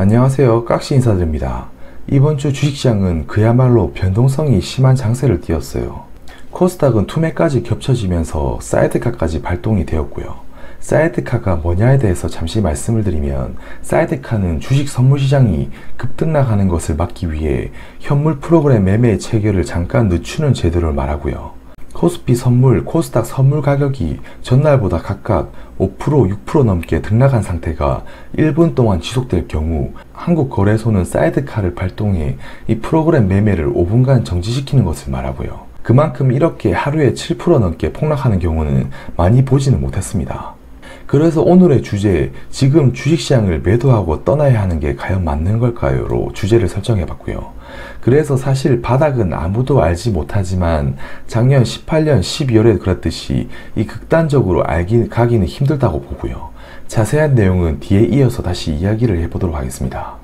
안녕하세요. 깍시 인사드립니다. 이번 주 주식시장은 그야말로 변동성이 심한 장세를 띄었어요. 코스닥은 투매까지 겹쳐지면서 사이드카까지 발동이 되었고요. 사이드카가 뭐냐에 대해서 잠시 말씀을 드리면, 사이드카는 주식 선물시장이 급등락하는 것을 막기 위해 현물 프로그램 매매 체결을 잠깐 늦추는 제도를 말하고요. 코스피 선물, 코스닥 선물 가격이 전날보다 각각 5%, 6% 넘게 등락한 상태가 1분 동안 지속될 경우 한국거래소는 사이드카를 발동해 이 프로그램 매매를 5분간 정지시키는 것을 말하고요. 그만큼 이렇게 하루에 7% 넘게 폭락하는 경우는 많이 보지는 못했습니다. 그래서 오늘의 주제, 지금 주식시장을 매도하고 떠나야 하는 게 과연 맞는 걸까요?로 주제를 설정해봤고요. 그래서 사실 바닥은 아무도 알지 못하지만 작년 18년 12월에 그랬듯이 이 극단적으로 가기는 힘들다고 보고요. 자세한 내용은 뒤에 이어서 다시 이야기를 해보도록 하겠습니다.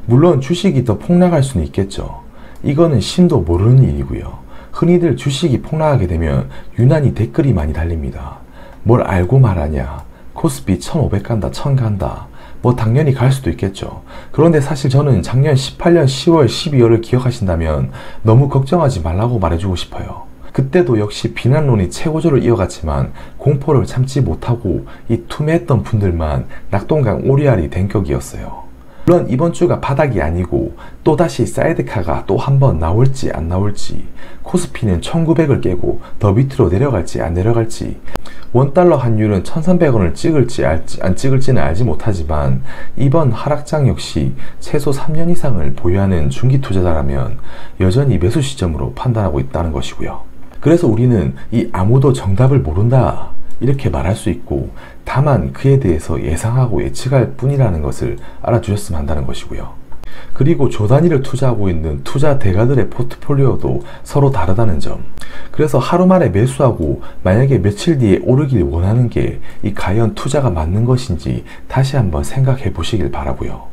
물론 주식이 더 폭락할 수는 있겠죠. 이거는 신도 모르는 일이고요. 흔히들 주식이 폭락하게 되면 유난히 댓글이 많이 달립니다. 뭘 알고 말하냐, 코스피 1500 간다, 1000 간다, 뭐 당연히 갈 수도 있겠죠. 그런데 사실 저는 작년 18년 10월, 12월을 기억하신다면 너무 걱정하지 말라고 말해주고 싶어요. 그때도 역시 비난론이 최고조를 이어갔지만 공포를 참지 못하고 이 투매했던 분들만 낙동강 오리알이 된 격이었어요. 물론 이번 주가 바닥이 아니고 또다시 사이드카가 또 한 번 나올지 안 나올지, 코스피는 1900을 깨고 더 밑으로 내려갈지 안 내려갈지, 원달러 환율은 1300원을 찍을지 안 찍을지는 알지 못하지만 이번 하락장 역시 최소 3년 이상을 보유하는 중기 투자자라면 여전히 매수 시점으로 판단하고 있다는 것이고요. 그래서 우리는 이 아무도 정답을 모른다 이렇게 말할 수 있고, 다만 그에 대해서 예상하고 예측할 뿐이라는 것을 알아주셨으면 한다는 것이고요. 그리고 조단위를 투자하고 있는 투자 대가들의 포트폴리오도 서로 다르다는 점. 그래서 하루 만에 매수하고 만약에 며칠 뒤에 오르길 원하는 게 이 과연 투자가 맞는 것인지 다시 한번 생각해 보시길 바라고요.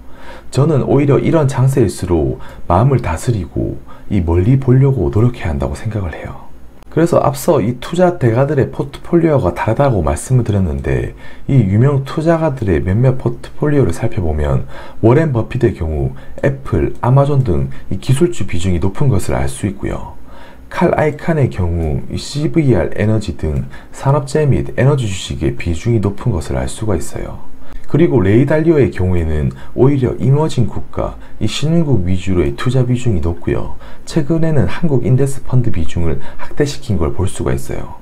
저는 오히려 이런 장세일수록 마음을 다스리고 이 멀리 보려고 노력해야 한다고 생각을 해요. 그래서 앞서 이 투자 대가들의 포트폴리오가 다르다고 말씀을 드렸는데, 이 유명 투자가들의 몇몇 포트폴리오를 살펴보면 워렌 버핏의 경우 애플, 아마존 등 이 기술주 비중이 높은 것을 알 수 있고요. 칼 아이칸의 경우 이 CVR 에너지 등 산업재 및 에너지 주식의 비중이 높은 것을 알 수가 있어요. 그리고 레이 달리오의 경우에는 오히려 이머징 국가, 이 신흥국 위주로의 투자 비중이 높고요. 최근에는 한국 인덱스 펀드 비중을 확대시킨 걸 볼 수가 있어요.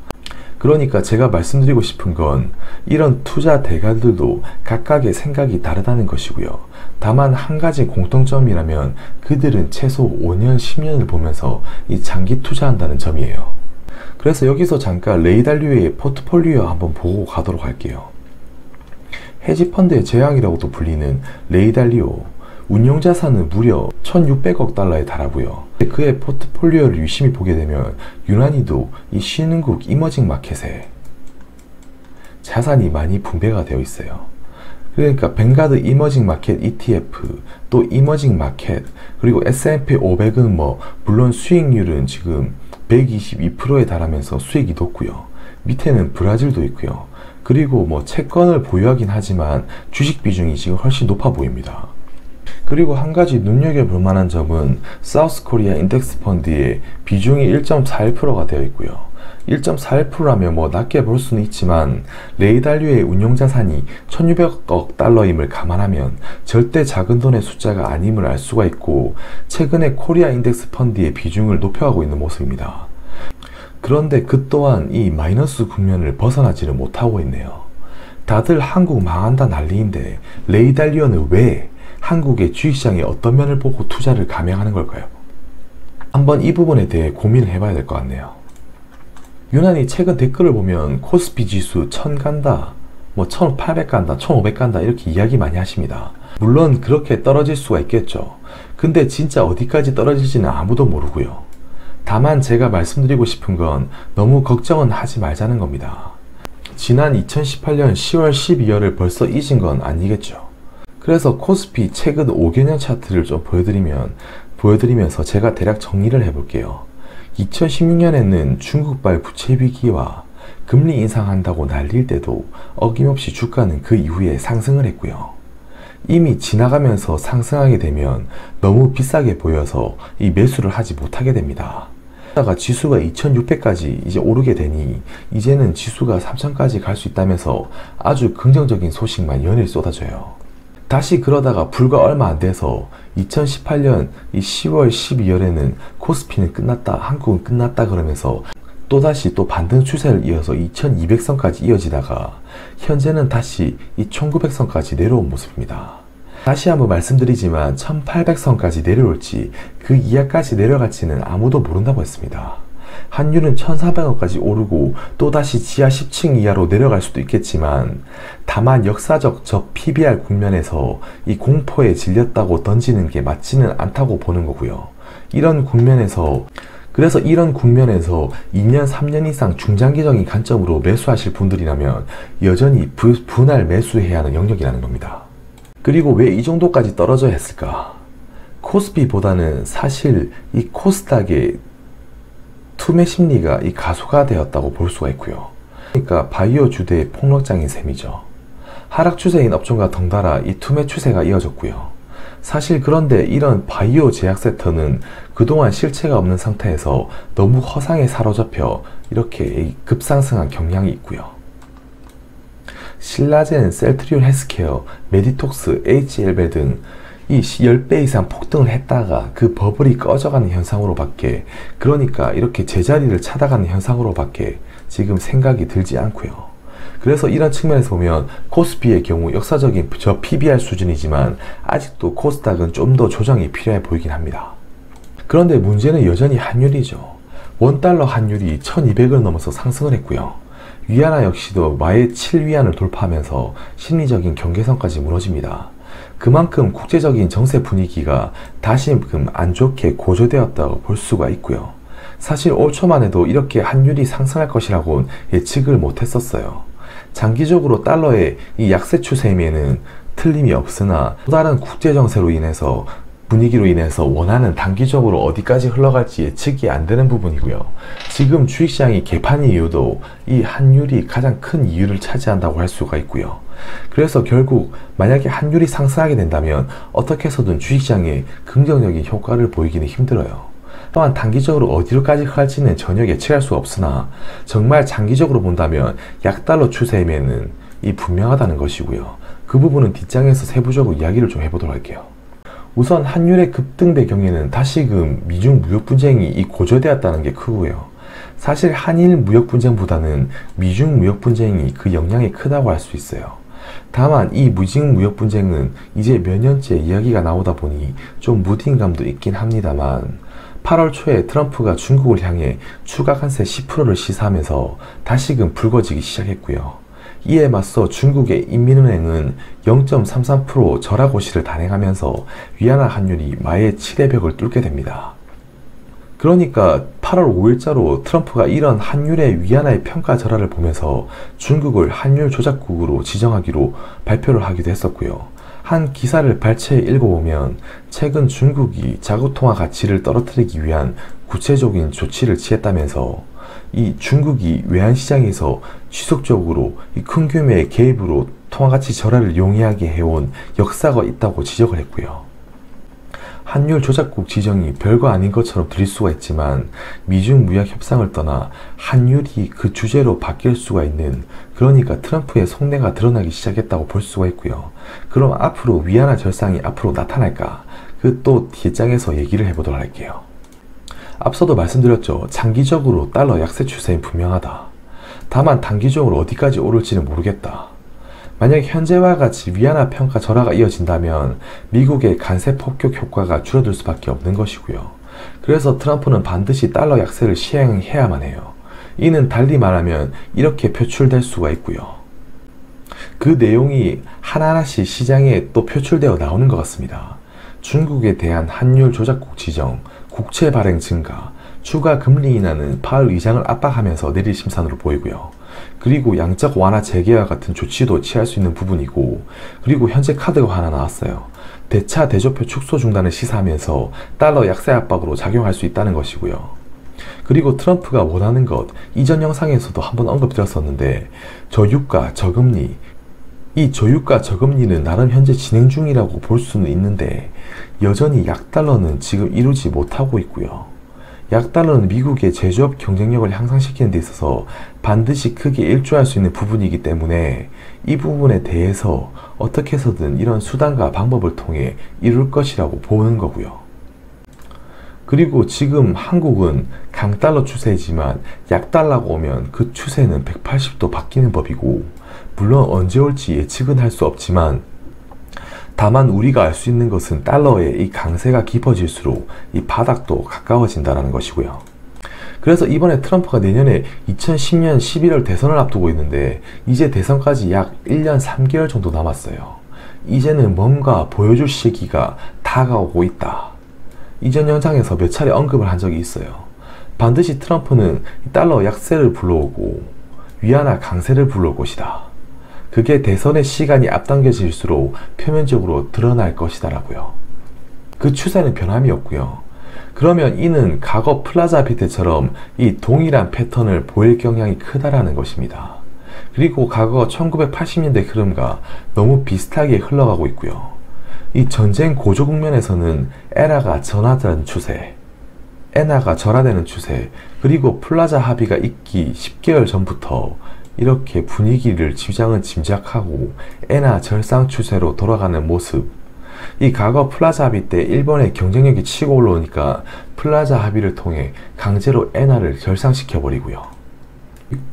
그러니까 제가 말씀드리고 싶은 건 이런 투자 대가들도 각각의 생각이 다르다는 것이고요. 다만 한 가지 공통점이라면 그들은 최소 5년, 10년을 보면서 이 장기 투자한다는 점이에요. 그래서 여기서 잠깐 레이 달리오의 포트폴리오 한번 보고 가도록 할게요. 헤지펀드의 제왕이라고도 불리는 레이 달리오, 운용자산은 무려 1600억 달러에 달하고요. 그의 포트폴리오를 유심히 보게 되면 유난히도 이 신흥국 이머징 마켓에 자산이 많이 분배가 되어 있어요. 그러니까 뱅가드 이머징 마켓 ETF, 또 이머징 마켓, 그리고 S&P 500은 물론 수익률은 지금 122%에 달하면서 수익이 높고요. 밑에는 브라질도 있고요. 그리고 채권을 보유하긴 하지만 주식 비중이 지금 훨씬 높아 보입니다. 그리고 한 가지 눈여겨볼 만한 점은 사우스 코리아 인덱스 펀드의 비중이 1.41%가 되어 있고요. 1.41%라면 낮게 볼 수는 있지만 레이 달리오의 운용자산이 1600억 달러임을 감안하면 절대 작은 돈의 숫자가 아님을 알 수가 있고, 최근에 코리아 인덱스 펀드의 비중을 높여가고 있는 모습입니다. 그런데 그 또한 이 마이너스 국면을 벗어나지를 못하고 있네요. 다들 한국 망한다 난리인데 레이 달리오는 왜 한국의 주식시장의 어떤 면을 보고 투자를 감행하는 걸까요? 한번 이 부분에 대해 고민을 해봐야 될 것 같네요. 유난히 최근 댓글을 보면 코스피 지수 1000 간다, 1800 간다, 1500 간다 이렇게 이야기 많이 하십니다. 물론 그렇게 떨어질 수가 있겠죠. 근데 진짜 어디까지 떨어질지는 아무도 모르고요. 다만 제가 말씀드리고 싶은 건 너무 걱정은 하지 말자는 겁니다. 지난 2018년 10월 12월을 벌써 잊은 건 아니겠죠. 그래서 코스피 최근 5개년 차트를 좀 보여드리면서 제가 대략 정리를 해볼게요. 2016년에는 중국발 부채 위기와 금리 인상한다고 날릴 때도 어김없이 주가는 그 이후에 상승을 했고요. 이미 지나가면서 상승하게 되면 너무 비싸게 보여서 이 매수를 하지 못하게 됩니다. 그러다가 지수가 2600까지 이제 오르게 되니 이제는 지수가 3000까지 갈 수 있다면서 아주 긍정적인 소식만 연일 쏟아져요. 다시 그러다가 불과 얼마 안 돼서 2018년 이 10월 12월에는 코스피는 끝났다, 한국은 끝났다 그러면서 또다시 또 반등 추세를 이어서 2200선까지 이어지다가 현재는 다시 이 1900선까지 내려온 모습입니다. 다시 한번 말씀드리지만 1800선까지 내려올지 그 이하까지 내려갈지는 아무도 모른다고 했습니다. 환율은 1400원까지 오르고 또다시 지하 10층 이하로 내려갈 수도 있겠지만 다만 역사적 저 PBR 국면에서 이 공포에 질렸다고 던지는 게 맞지는 않다고 보는 거고요. 그래서 이런 국면에서 2년, 3년 이상 중장기적인 관점으로 매수하실 분들이라면 여전히 분할 매수해야 하는 영역이라는 겁니다. 그리고 왜 이 정도까지 떨어져야 했을까? 코스피보다는 사실 이 코스닥의 투매 심리가 이 가속화되었다고 볼 수가 있고요. 그러니까 바이오 주대의 폭락장인 셈이죠. 하락 추세인 업종과 덩달아 이 투매 추세가 이어졌고요. 사실 그런데 이런 바이오 제약 섹터는 그동안 실체가 없는 상태에서 너무 허상에 사로잡혀 이렇게 급상승한 경향이 있고요. 신라젠, 셀트리온 헬스케어, 메디톡스, HL벨 등 이 10배 이상 폭등을 했다가 그 버블이 꺼져가는 현상으로밖에, 그러니까 이렇게 제자리를 찾아가는 현상으로밖에 지금 생각이 들지 않고요. 그래서 이런 측면에서 보면 코스피의 경우 역사적인 저 PBR 수준이지만 아직도 코스닥은 좀 더 조정이 필요해 보이긴 합니다. 그런데 문제는 여전히 환율이죠. 원달러 환율이 1200을 넘어서 상승을 했고요. 위안화 역시도 마의 7위안을 돌파하면서 심리적인 경계선까지 무너집니다. 그만큼 국제적인 정세 분위기가 다시금 안 좋게 고조되었다고 볼 수가 있고요. 사실 올 초만 해도 이렇게 환율이 상승할 것이라고는 예측을 못했었어요. 장기적으로 달러의 이 약세 추세임에는 틀림이 없으나 또 다른 국제정세로 인해서 분위기로 인해서 원하는 단기적으로 어디까지 흘러갈지 예측이 안 되는 부분이고요. 지금 주식시장이 개판인 이유도 이 환율이 가장 큰 이유를 차지한다고 할 수가 있고요. 그래서 결국 만약에 환율이 상승하게 된다면 어떻게 해서든 주식시장에 긍정적인 효과를 보이기는 힘들어요. 또한 단기적으로 어디로까지 갈지는 전혀 예측할 수 없으나 정말 장기적으로 본다면 약달러 추세임에는 이 분명하다는 것이고요. 그 부분은 뒷장에서 세부적으로 이야기를 좀 해보도록 할게요. 우선 환율의 급등 배경에는 다시금 미중 무역 분쟁이 이 고조되었다는 게 크고요. 사실 한일 무역 분쟁보다는 미중 무역 분쟁이 그 영향이 크다고 할 수 있어요. 다만 이 미중 무역 분쟁은 이제 몇 년째 이야기가 나오다 보니 좀 무딘감도 있긴 합니다만 8월 초에 트럼프가 중국을 향해 추가 관세 10%를 시사하면서 다시금 불거지기 시작했고요. 이에 맞서 중국의 인민은행은 0.33% 절하 고시를 단행하면서 위안화 환율이 마의 7의 벽을 뚫게 됩니다. 그러니까 8월 5일자로 트럼프가 이런 환율의 위안화의 평가 절하를 보면서 중국을 환율 조작국으로 지정하기로 발표를 하기도 했었고요. 한 기사를 발췌해 읽어보면 최근 중국이 자국통화 가치를 떨어뜨리기 위한 구체적인 조치를 취했다면서 이 중국이 외환시장에서 지속적으로 이 큰 규모의 개입으로 통화가치 절하를 용이하게 해온 역사가 있다고 지적을 했고요. 환율 조작국 지정이 별거 아닌 것처럼 들릴 수가 있지만 미중 무역 협상을 떠나 환율이 그 주제로 바뀔 수가 있는, 그러니까 트럼프의 속내가 드러나기 시작했다고 볼 수가 있고요. 그럼 앞으로 위안화 절상이 앞으로 나타날까? 그 또 뒷장에서 얘기를 해보도록 할게요. 앞서도 말씀드렸죠. 장기적으로 달러 약세 추세는 분명하다. 다만 단기적으로 어디까지 오를지는 모르겠다. 만약 현재와 같이 위안화 평가 절하가 이어진다면 미국의 관세 폭격 효과가 줄어들 수밖에 없는 것이고요. 그래서 트럼프는 반드시 달러 약세를 시행해야만 해요. 이는 달리 말하면 이렇게 표출될 수가 있고요. 그 내용이 하나하나씩 시장에 또 표출되어 나오는 것 같습니다. 중국에 대한 환율 조작국 지정, 국채 발행 증가, 추가 금리 인하는 파월 의장을 압박하면서 내릴 심산으로 보이고요. 그리고 양적 완화 재개와 같은 조치도 취할 수 있는 부분이고, 그리고 현재 카드가 하나 나왔어요. 대차 대조표 축소 중단을 시사하면서 달러 약세 압박으로 작용할 수 있다는 것이고요. 그리고 트럼프가 원하는 것, 이전 영상에서도 한번 언급드렸었는데 저유가, 저금리, 이 저유가 저금리는 나름 현재 진행 중이라고 볼 수는 있는데 여전히 약달러는 지금 이루지 못하고 있고요. 약달러는 미국의 제조업 경쟁력을 향상시키는 데 있어서 반드시 크게 일조할 수 있는 부분이기 때문에 이 부분에 대해서 어떻게 해서든 이런 수단과 방법을 통해 이룰 것이라고 보는 거고요. 그리고 지금 한국은 강달러 추세이지만 약달러가 오면 그 추세는 180도 바뀌는 법이고, 물론 언제 올지 예측은 할 수 없지만 다만 우리가 알 수 있는 것은 달러의 이 강세가 깊어질수록 이 바닥도 가까워진다는 것이고요. 그래서 이번에 트럼프가 내년에 2010년 11월 대선을 앞두고 있는데 이제 대선까지 약 1년 3개월 정도 남았어요. 이제는 뭔가 보여줄 시기가 다가오고 있다. 이전 영상에서 몇 차례 언급을 한 적이 있어요. 반드시 트럼프는 달러 약세를 불러오고 위안화 강세를 불러올 것이다. 그게 대선의 시간이 앞당겨질수록 표면적으로 드러날 것이다라고요. 그 추세는 변함이 없고요. 그러면 이는 과거 플라자 비트처럼 이 동일한 패턴을 보일 경향이 크다라는 것입니다. 그리고 과거 1980년대 흐름과 너무 비슷하게 흘러가고 있고요. 이 전쟁 고조 국면에서는 엔화가 전화되는 추세, 엔화가 절하되는 추세, 그리고 플라자 합의가 있기 10개월 전부터 이렇게 분위기를 시장은 짐작하고 엔화 절상 추세로 돌아가는 모습. 이 과거 플라자 합의 때 일본의 경쟁력이 치고 올라오니까 플라자 합의를 통해 강제로 엔화를 절상시켜 버리고요.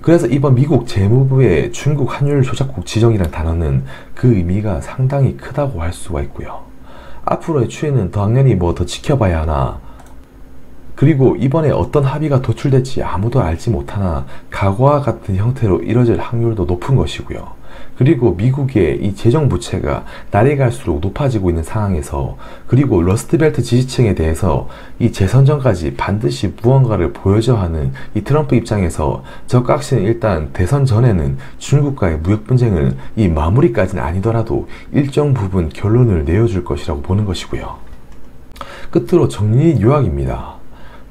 그래서 이번 미국 재무부의 중국 환율 조작국 지정이라는 단어는 그 의미가 상당히 크다고 할 수가 있고요. 앞으로의 추이는 당연히 뭐 더 지켜봐야 하나, 그리고 이번에 어떤 합의가 도출될지 아무도 알지 못하나 과거와 같은 형태로 이뤄질 확률도 높은 것이고요. 그리고 미국의 이 재정 부채가 날이 갈수록 높아지고 있는 상황에서, 그리고 러스트벨트 지지층에 대해서 이 재선 전까지 반드시 무언가를 보여줘야 하는 이 트럼프 입장에서 적각시는 일단 대선 전에는 중국과의 무역 분쟁을 이 마무리까지는 아니더라도 일정 부분 결론을 내어줄 것이라고 보는 것이고요. 끝으로 정리 요약입니다.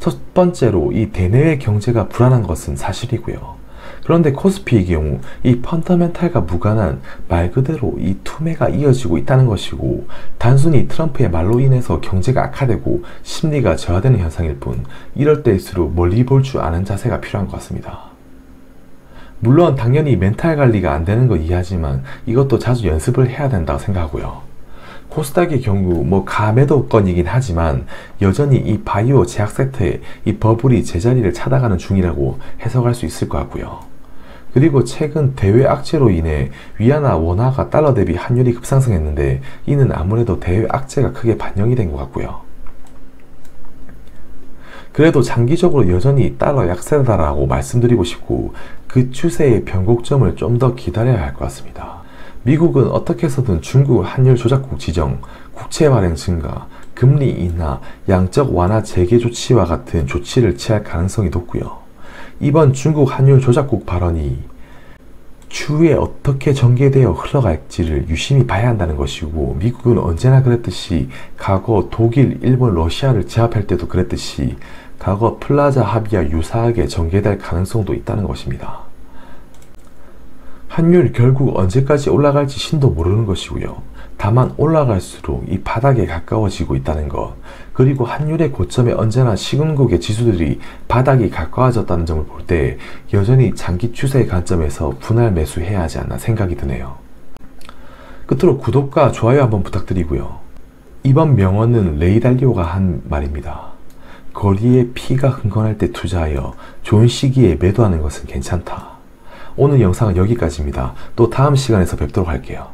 첫 번째로 이 대내외 경제가 불안한 것은 사실이고요. 그런데 코스피의 경우 이 펀더멘탈과 무관한 말 그대로 이 투매가 이어지고 있다는 것이고, 단순히 트럼프의 말로 인해서 경제가 악화되고 심리가 저하되는 현상일 뿐, 이럴 때일수록 멀리 볼 줄 아는 자세가 필요한 것 같습니다. 물론 당연히 멘탈 관리가 안 되는 거 이해하지만 이것도 자주 연습을 해야 된다고 생각하고요. 코스닥의 경우 뭐 가매도권이긴 하지만 여전히 이 바이오 제약 섹터에 이 버블이 제자리를 찾아가는 중이라고 해석할 수 있을 것 같고요. 그리고 최근 대외 악재로 인해 위안화 원화가 달러 대비 환율이 급상승했는데 이는 아무래도 대외 악재가 크게 반영이 된 것 같고요. 그래도 장기적으로 여전히 달러 약세다라고 말씀드리고 싶고, 그 추세의 변곡점을 좀 더 기다려야 할 것 같습니다. 미국은 어떻게 해서든 중국 환율 조작국 지정, 국채 발행 증가, 금리 인하, 양적 완화 재개 조치와 같은 조치를 취할 가능성이 높고요. 이번 중국 환율 조작국 발언이 추후에 어떻게 전개되어 흘러갈지를 유심히 봐야 한다는 것이고, 미국은 언제나 그랬듯이 과거 독일, 일본, 러시아를 제압할 때도 그랬듯이 과거 플라자 합의와 유사하게 전개될 가능성도 있다는 것입니다. 환율 결국 언제까지 올라갈지 신도 모르는 것이고요. 다만 올라갈수록 이 바닥에 가까워지고 있다는 것, 그리고 환율의 고점에 언제나 시군국의 지수들이 바닥이 가까워졌다는 점을 볼 때 여전히 장기 추세의 관점에서 분할 매수해야 하지 않나 생각이 드네요. 끝으로 구독과 좋아요 한번 부탁드리고요. 이번 명언은 레이 달리오가 한 말입니다. 거리에 피가 흥건할 때 투자하여 좋은 시기에 매도하는 것은 괜찮다. 오늘 영상은 여기까지입니다. 또 다음 시간에서 뵙도록 할게요.